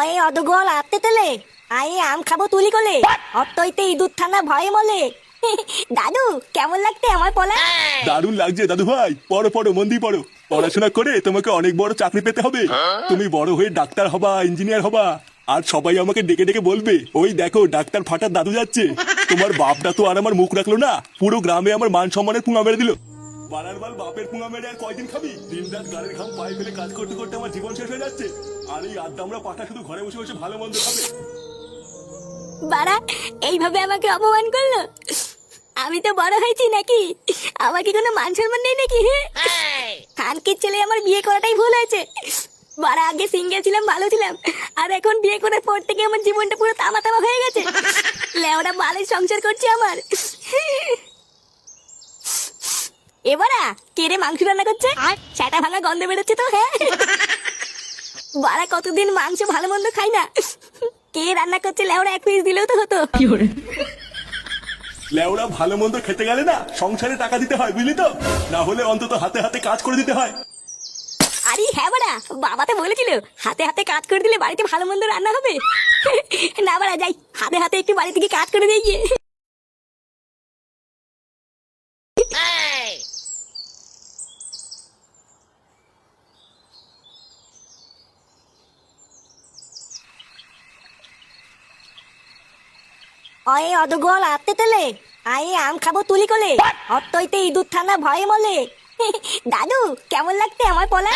আয়ে অদগল আতে তেলে আয়ে আম খাবো তুলি কোলে অতইতে ইঁদুর থানা ভয়ে মলে। দাদু কেমন লাগতে আমার পলা? দারুণ লাগছে দাদু ভাই। পড়ো পড়ো, মন দিয়ে পড়ো। পড়াশোনা করে তোমাকে অনেক বড় চাকরি পেতে হবে। তুমি বড় হয়ে ডাক্তার হবা, ইঞ্জিনিয়ার হবা। আর সবাই আমাকে ডেকে ডেকে বলবে, ওই দেখো ডাক্তার ফাটার দাদু যাচ্ছে। তোমার বাপটা তো আর আমার মুখ রাখলো না, পুরো গ্রামে আমার মান সম্মানের পুঙা মেরে দিল। বানার বাল বাপের পুঙা মেরে আর কয়দিন খাবি? দিন রাত গাড়ির ঘাম পায়ে ফেলে কাজ করতে করতে আমার জীবন শেষ হয়ে যাচ্ছে। আর এই আড্ডা আমরা পাঠা শুধু ঘরে বসে বসে ভালো মন্দ খাবে। বাড়া এইভাবে আমাকে অপমান করলো। আমি তো বড় হয়েছি নাকি? আমার কি কোনো মান সম্মান নেই নাকি? খানকির ছেলে আমার বিয়ে করাটাই ভুল হয়েছে। বাড়া আগে সিঙ্গেল ছিলাম, ভালো ছিলাম, আর এখন বিয়ে করার পর থেকে আমার জীবনটা পুরো তামা তামা হয়ে গেছে। লেওড়া বালের সংসার করছে আমার। এবারা কেড়ে মাংস রান্না করছে, সেটা ভাঙা গন্ধ বেরোচ্ছে তো। হ্যাঁ বাড়া কতদিন মাংস ভালো মন্দ খাই না। কে রান্না করছে লেওড়া এক পিস দিলেও তো হতো। লেওরা ভালো মন্দ খেতে গেলে না সংসারে টাকা দিতে হয়, বুঝলি তো? না হলে অন্তত হাতে হাতে কাজ করে দিতে হয়। আরে হ্যাঁ বাড়া, বাবা তো বলেছিল হাতে হাতে কাজ করে দিলে বাড়িতে ভালো মন্দ রান্না হবে। না বাড়া, যাই হাতে হাতে একটু বাড়ি থেকে কাজ করে দিয়ে গিয়ে। অয়ে অদগল আতে তেলে আয়ে আম খাবো তুলি কোলে অতইতে ইঁদুর থানা ভয়ে মলে। দাদু কেমন লাগতে আমার পলা?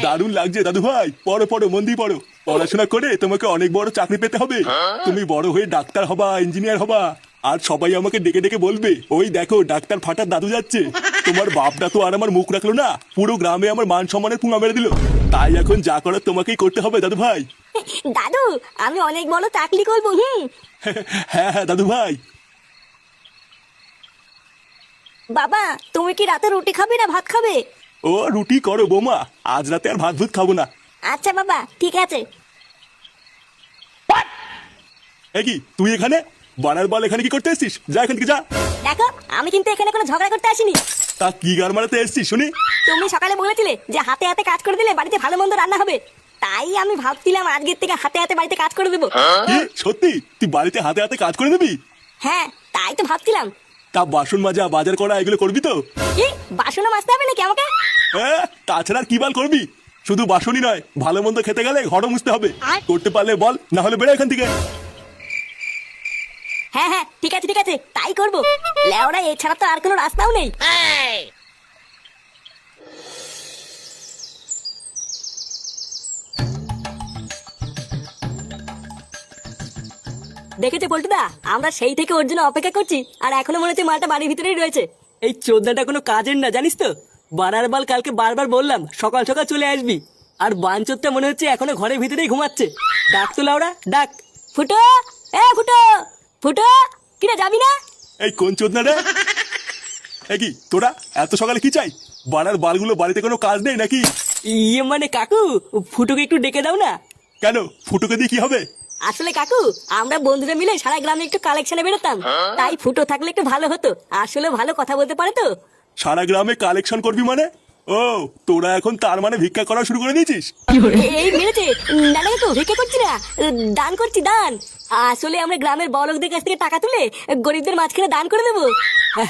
দারুণ লাগছে দাদু ভাই। পড়ো পড়ো, মন দিয়ে পড়ো। পড়াশোনা করে তোমাকে অনেক বড় চাকরি পেতে হবে। তুমি বড় হয়ে ডাক্তার হবা, ইঞ্জিনিয়ার হবা। আর সবাই আমাকে ডেকে ডেকে বলবে, ওই দেখো ডাক্তার ফাটার দাদু যাচ্ছে। তোমার বাপটা তো আর আমার মুখ রাখলো না, পুরো গ্রামে আমার মান সম্মানের পুঙা মেরে দিল। তাই এখন যা করার তোমাকেই করতে হবে দাদু ভাই। দাদু আমি অনেক বড় চাকরি করবো। হ্যাঁ হ্যাঁ দাদু ভাই। বাবা তুমি কি রাতে রুটি খাবে না ভাত খাবে? ও রুটি করো বৌমা, আজ রাতে আর ভাত ভুত খাবো না। আচ্ছা বাবা ঠিক আছে। এ কি তুই এখানে? বানার বল এখানে কি করতে এসছিস? যা এখান থেকে যা। দেখো আমি কিন্তু এখানে কোনো ঝগড়া করতে আসিনি। তা কি গার মারাতে এসছিস শুনি? তুমি সকালে বলেছিলে যে হাতে হাতে কাজ করে দিলে বাড়িতে ভালো মন্দ রান্না হবে। তাই আমি ভাবছিলাম আজকের থেকে হাতে হাতে বাড়িতে কাজ করে দেবো। কি সত্যি তুই বাড়িতে হাতে হাতে কাজ করে দিবি? হ্যাঁ তাই তো ভাবছিলাম। তা বাসন মাজা, বাজার করা এগুলো করবি তো? কি বাসনও মাজতে হবে নাকি আমাকে? হ্যাঁ, তাছাড়া আর কি বাল করবি? শুধু বাসনই নয়, ভালো মন্দ খেতে গেলে ঘরও মুছতে হবে। করতে পারলে বল, না হলে বেরো এখান থেকে। হ্যাঁ হ্যাঁ ঠিক আছে ঠিক আছে, তাই করবো। লেওড়া এছাড়া তো আর কোনো রাস্তাও নেই। দেখেছে পল্টুদা, আমরা সেই থেকে ওর জন্য অপেক্ষা করছি, আর এখনো মনে হচ্ছে মাটা বাড়ির ভিতরেই রয়েছে। এই চোদনাটা কোনো কাজের না জানিস তো। বানার বাল কালকে বারবার বললাম সকাল সকাল চলে আসবি, আর বাঞ্চোরটা মনে হচ্ছে এখনো ঘরের ভিতরেই ঘুমাচ্ছে। ডাক তো লাউড়া ডাক। ফুটো, এ ফুটো, ফুটো, কিরে যাবি না? এই কোন চোদনা রে? এ কি তোরা এত সকালে কি চাই? বানার বালগুলো বাড়িতে কোনো কাজ নেই নাকি? ইয়ে মানে কাকু, ফুটোকে একটু ডেকে দাও না। কেন, ফুটুকে দিয়ে কি হবে? আসলে কাকু আমরা বন্ধুরা মিলে সারা গ্রামে একটু কালেকশনে বেরোতাম, তাই ফুটো থাকলে একটু ভালো হতো। আসলে ভালো কথা বলতে পারে তো। সারা গ্রামে কালেকশন করবি মানে? ও তোরা এখন তার মানে ভিক্ষা করা শুরু করে দিয়েছিস? এই মেরেছে। না না কাকু ভিক্ষা করছি না, দান করছি দান। আসলে আমরা গ্রামের বড়লোকদের কাছ থেকে টাকা তুলে গরিবদের মাঝখানে দান করে দেবো।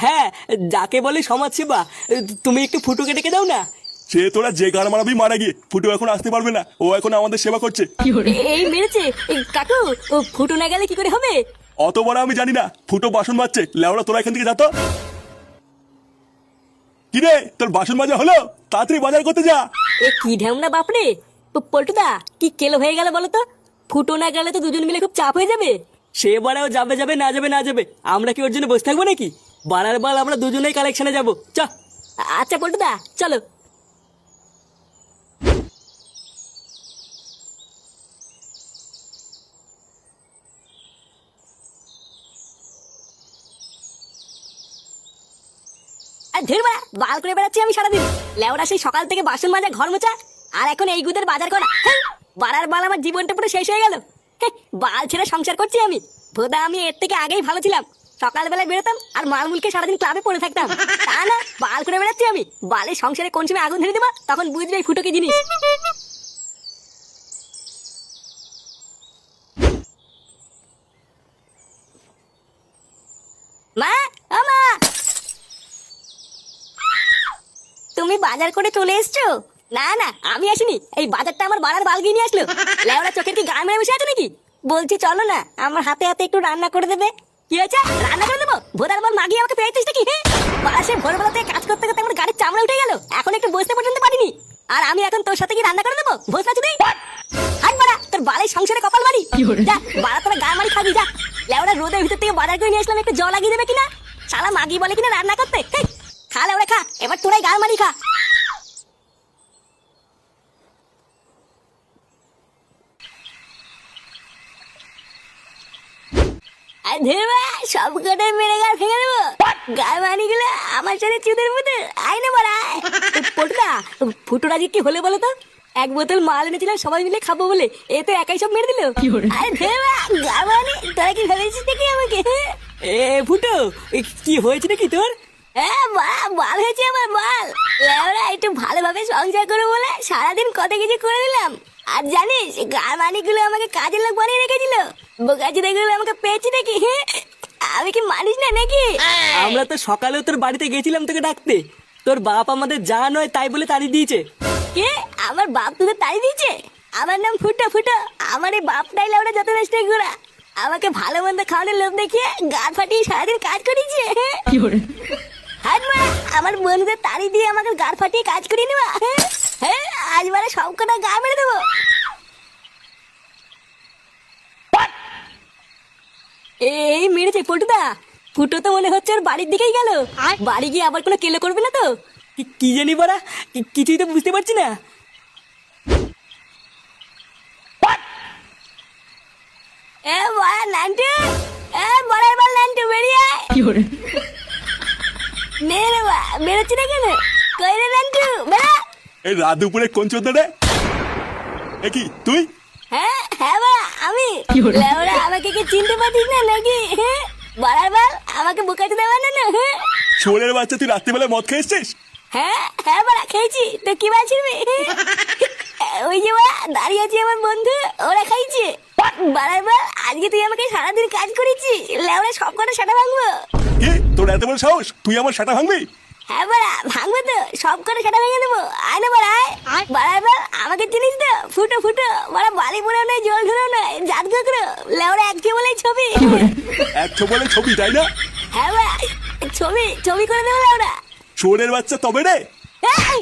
হ্যাঁ, যাকে বলে সমাজ সেবা। তুমি একটু ফুটোকে ডেকে দাও না। সে তোরা যে গান মারাবি মারা গিয়ে, ফুটু এখন আসতে পারবে না, ও এখন আমাদের সেবা করছে। এই মেরেছে। কাকু ও ফুটো না গেলে কি করে হবে? অত বড় আমি জানি না, ফুটো বাসন মাজছে। লেওড়া তোরা এখান থেকে যা তো। কি রে তোর বাসন মাজা হলো? তাড়াতাড়ি বাজার করতে যা। এ কি ঢ্যামনা বাপরে। পল্টুদা কি কেলো হয়ে গেল বলো তো? ফুটো না গেলে তো দুজন মিলে খুব চাপ হয়ে যাবে। সে বাড়াও যাবে যাবে না যাবে না যাবে, আমরা কি ওর জন্য বসে থাকবো নাকি? বানার বাল আমরা দুজনেই কালেকশনে যাবো, চ। আচ্ছা পল্টুদা চলো। ধীরবা বাল করে বেড়াচ্ছি আমি সারাদিন। লেওরা সেই সকাল থেকে বাসন মাজা, ঘর মোছা, আর এখন এই গুদের বাজার করা। বাড়ার বাল আমার জীবনটা পুরো শেষ হয়ে গেল। বাল ছেড়ে সংসার করছি আমি। ভোদা আমি এর থেকে আগেই ভালো ছিলাম। সকালবেলায় বেরোতাম আর মালমুলকে সারাদিন ক্লাবে পড়ে থাকতাম। তা না বাল করে বেড়াচ্ছি আমি। বালের সংসারে কোন সময় আগুন ধরে দেবা তখন বুঝবে এই ফুটো কি জিনিস। মা, ও মা, তুমি বাজার করে চলে এসছো? না না, আমি আসিনি। এই বাজারটা আমার বাড়ার বাল গিয়ে নিয়ে আসলো। লেওরা চোখের কি গান মেরে বসে আছে নাকি? বলছি চলো না, আমার হাতে হাতে একটু রান্না করে দেবে। কি হয়েছে? রান্না করে দেবো? ভোদার বল মাগিয়ে আমাকে পেয়েছিস নাকি? হ্যাঁ, বাড়া সে ভোরবেলা থেকে কাজ করতে করতে আমার গাড়ির চামড়া উঠে গেল, এখন একটু বসতে পর্যন্ত পারিনি। আর আমি এখন তোর সাথে কি রান্না করে দেবো? ভোজ না চুদি হাট বাড়া, তোর বালের সংসারে কপাল মারি। যা বাড়া, তোরা গা মারি খাবি যা। লেওরা রোদের ভিতর থেকে বাজার করে নিয়ে আসলাম, একটু জল লাগিয়ে দেবে কিনা? শালা মাগি বলে কিনা রান্না করতে। হেই, খা লেওরা খা, এবার তোরাই গা মারি খা। আর ধেরবা সব কটাই মেরে গা ভেঙে দেবো। গায়ে মানি গুলো আমার সাথে চুদের মতো আয় না বড় আয়। পটুদা, ফুটোর আজকে কি হলে বলো তো? এক বোতল মাল এনেছিলাম সবাই মিলে খাবো বলে, এ তো একাই সব মেরে দিল। আরে ধেরবা গা মানি, তোরা কি ভেবেছিস নাকি আমাকে? এ ফুটো, কি হয়েছে নাকি তোর? হ্যাঁ বাল হয়েছে আমার বাল। লেওরা একটু ভালোভাবে সংসার করে বলে সারাদিন কত কিছু করে দিলাম। আর জানিস গার মানিকগুলো আমাকে কাজের লোক বানিয়ে রেখেছিল। বোকাচিদের গুলো আমাকে পেয়েছি নাকি? আমি কি মানিস না নাকি? আমরা তো সকালেও তোর বাড়িতে গেছিলাম তোকে ডাকতে, তোর বাপ আমাদের যা নয় তাই বলে তাড়িয়ে দিয়েছে। কে? আমার বাপ তোদের তাড়িয়ে দিয়েছে? আমার নাম ফুটো ফুটো, আমার এই বাপটাই লেওরা যত নষ্ট ঘোরা। আমাকে ভালো মন্দ খাওয়ানোর লোভ দেখিয়ে গান ফাটিয়ে সারাদিন কাজ করিয়েছে। হাট মা, আমার বন্ধুদের তাড়ি দিয়ে আমাকে গাড় ফাটিয়ে কাজ করিয়ে নেওয়া। হ্যাঁ, আজ বারে সব কটা গা মেরে দেবো। এই মেরেছে পটুদা। ফুটো তো মনে হচ্ছে ওর বাড়ির দিকেই গেল। বাড়ি গিয়ে আবার কোনো কেলো করবে না তো? কি জানি বাড়া, কিছুই তো বুঝতে পারছি না। এ বড়া নান্টু, এ বড়ার বল নান্টু বেরিয়ে আয়। নে রে বা, বেরোচ্ছি না কেন? কই রে নান্টু, বেড়া। এই রাত দুপুরে কোন চোদ্দ রে? এ কি তুই? হ্যাঁ হ্যাঁ বা, আমি। লেওরা আমাকে কি চিনতে পারছিস না নাকি? হ্যাঁ, বড়ার বল আমাকে বুকাতে দেওয়া না। হ্যাঁ শোনের বাচ্চা, তুই রাত্রিবেলা মদ খেয়েছিস? হ্যাঁ হ্যাঁ বড়া খেয়েছি তো কি বলছিস? ওই যে বড়া দাঁড়িয়ে আছে আমার বন্ধু, ওরা খাইছে। বড়ার বল আজকে তুই আমাকে সারাদিন কাজ করেছিস, লেওরা সব কটা সেটা ভাঙবো। কি তোর এত বড় সাহস, তুই আমার সাটা ভাঙবি? হ্যাঁ বড়া ভাঙবো তো, সব করে সেটা ভেঙে দেবো। আয় না বড়া আয়। বড়ার বল আমাকে চিনিস তো? ফুটো ফুটো, বড়া বালি পোড়াও নয়, জল ঢোড়াও নয়, জাত কাকড়ো। লেওরা এককে বলেই ছবি। একশো বলে ছবি, তাই না? হ্যাঁ বড়া, ছবি ছবি করে দেবো লেওরা। শোনের বাচ্চা তবে রে। এই!